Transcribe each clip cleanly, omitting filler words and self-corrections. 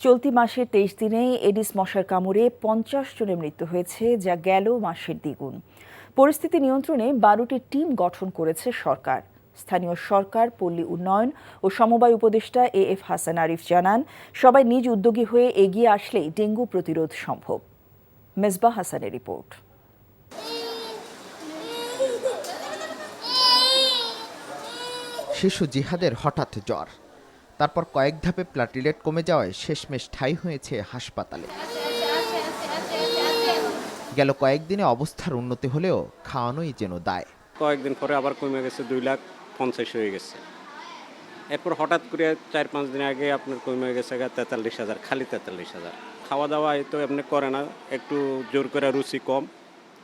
চলতি মাসের ২৩ দিনেই এডিস মশার কামড়ে ৫০ জনের মৃত্যু হয়েছে, যা গেল মাসের দ্বিগুণ। পরিস্থিতি নিয়ন্ত্রণে ১২টি টিম গঠন করেছে সরকার। স্থানীয় সরকার, পল্লী উন্নয়ন ও সমবায় উপদেষ্টা এএফ হাসান আরিফ জানান, সবাই নিজ উদ্যোগী হয়ে এগিয়ে আসলেই ডেঙ্গু প্রতিরোধ সম্ভব। মেজবাহ হাসানের রিপোর্ট। শিশু জিহাদের হঠাৎ জ্বর, তারপর কয়েক ধাপে প্লাটিলেট কমে যাওয়ায় শেষমেশ ঠাঁই হয়েছে হাসপাতালে। গেল কয়েকদিনে অবস্থার উন্নতি হলেও খাওয়ানোই যেন দায়। কয়েকদিন পরে আবার কমে গেছে, 2,50,000 হয়ে গেছে। এরপর হঠাৎ করে 4-5 দিন আগে আপনার কমে গেছে 43,000, খালি 43,000। খাওয়া দাওয়া তো এমনি করে না, একটু জোর করে রুচি কম,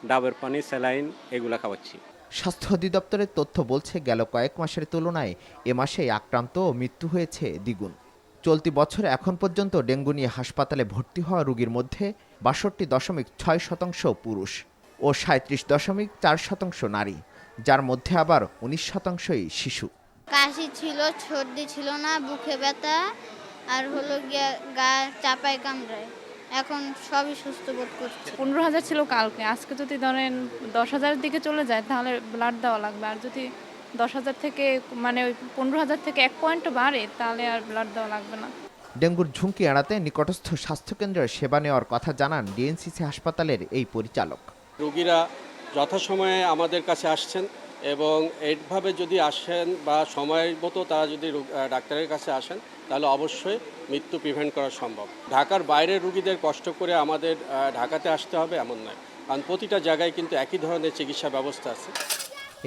ডাবের পানি, স্যালাইন এগুলা খাওয়াচ্ছি। স্বাস্থ্য অধিদপ্তরের তথ্য বলছে, গেল কয়েক মাসের তুলনায় এ মাসেই আক্রান্ত ও মৃত্যু হয়েছে দ্বিগুণ। চলতি বছরে এখন পর্যন্ত ডেঙ্গু নিয়ে হাসপাতালে ভর্তি হওয়া রোগীর মধ্যে ৬২.৬% পুরুষ ও ৩৭.৪% নারী, যার মধ্যে আবার 19%ই শিশু। কাশি ছিল, সর্দি ছিল না, বুকে ব্যথা আর হলো গিয়া গা চাপায় কামড়ায়। এখন সবই সুস্থ বোধ করছে। 15,000 ছিল কালকে, আজকে যদি ধরেন 10,000-এর দিকে চলে যায় তাহলে ব্লাড দেওয়া লাগবে। আর যদি 10,000 থেকে মানে ওই 15,000 থেকে 1 পয়েন্টও বাড়ে তাহলে আর ব্লাড দেওয়া লাগবে না। ডেঙ্গুর ঝুঁকি এড়াতে নিকটস্থ স্বাস্থ্যকেন্দ্রের সেবা নেওয়ার কথা জানান ডিএনসিসি হাসপাতালের এই পরিচালক। রোগীরা যথাসময়ে আমাদের কাছে আসছেন এবং এইভাবে যদি আসেন বা সময় মতো তারা যদি ডাক্তারের কাছে আসেন তাহলে অবশ্যই মৃত্যু প্রিভেন্ট করা সম্ভব। ঢাকার বাইরের রোগীদের কষ্ট করে আমাদের ঢাকাতে আসতে হবে এমন নয়, কারণ প্রতিটা জায়গায় কিন্তু একই ধরনের চিকিৎসা ব্যবস্থা আছে।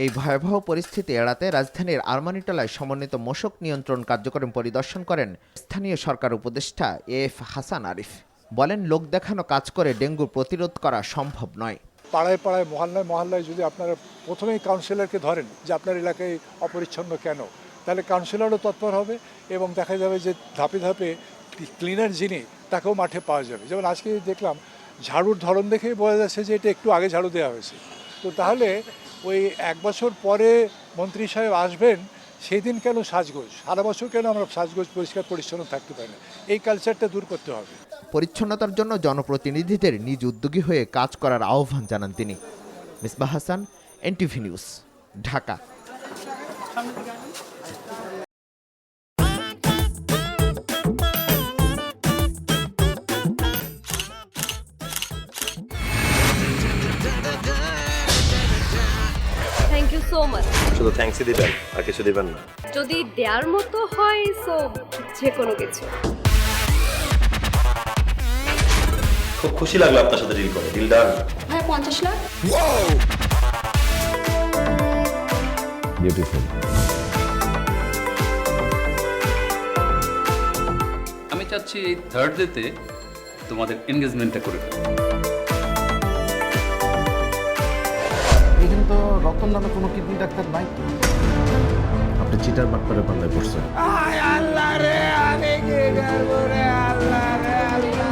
এই ভয়াবহ পরিস্থিতি এড়াতে রাজধানীর আরমানিটোলায় সমন্বিত মশক নিয়ন্ত্রণ কার্যক্রম পরিদর্শন করেন স্থানীয় সরকার উপদেষ্টা এএফ হাসান আরিফ। বলেন, লোক দেখানো কাজ করে ডেঙ্গু প্রতিরোধ করা সম্ভব নয়। পাড়ায় পাড়ায়, মহল্লায় মহল্লায় যদি আপনারা প্রথমেই কাউন্সিলরকে ধরেন যে আপনার এলাকায় অপরিচ্ছন্ন কেন, তাহলে কাউন্সিলরও তৎপর হবে এবং দেখা যাবে যে ধাপে ধাপে ক্লিনার যিনি তাকেও মাঠে পাওয়া যাবে। যেমন আজকে দেখলাম ঝাড়ুর ধরন দেখেই বোঝা যাচ্ছে যে এটা একটু আগে ঝাড়ু দেওয়া হয়েছে। তো তাহলে ওই 1 বছর পরে মন্ত্রী সাহেব আসবেন, সেই দিন কেন সাজগোজ, সারা বছর কেন আমরা সাজগোজ পরিষ্কার পরিচ্ছন্ন থাকতে পারি না? এই কালচারটা দূর করতে হবে। পরিচ্ছন্নতার জন্য জনপ্রতিনিধিদের নিজ উদ্যোগী হয়ে কাজ করার আহ্বান জানান তিনি। Mezbah Hasan, NTV news, Dhaka. Thank you so much. শুধু থ্যাঙ্কসই দিবেন, আর কিছু দিবেন না? যদি দেওয়ার মতো হয় সো যে কোনো কিছু। খুব খুশি লাগলো আপনার সাথে ডিল করে। Deal done. হ্যাঁ, 50 লাখ। বিউটিফুল। আমি চাচ্ছি এই থার্ড ডেতে তোমাদের এনগেজমেন্টটা করে ফেলো। এখানে তো রতন নামে কোনো কিডনি ডাক্তার নাই। আপনি চিটার বাটপারে পাল্লায় পড়ছেন। আল্লাহ রে, আমি কি করব রে, আল্লাহ রে, আল্লাহ।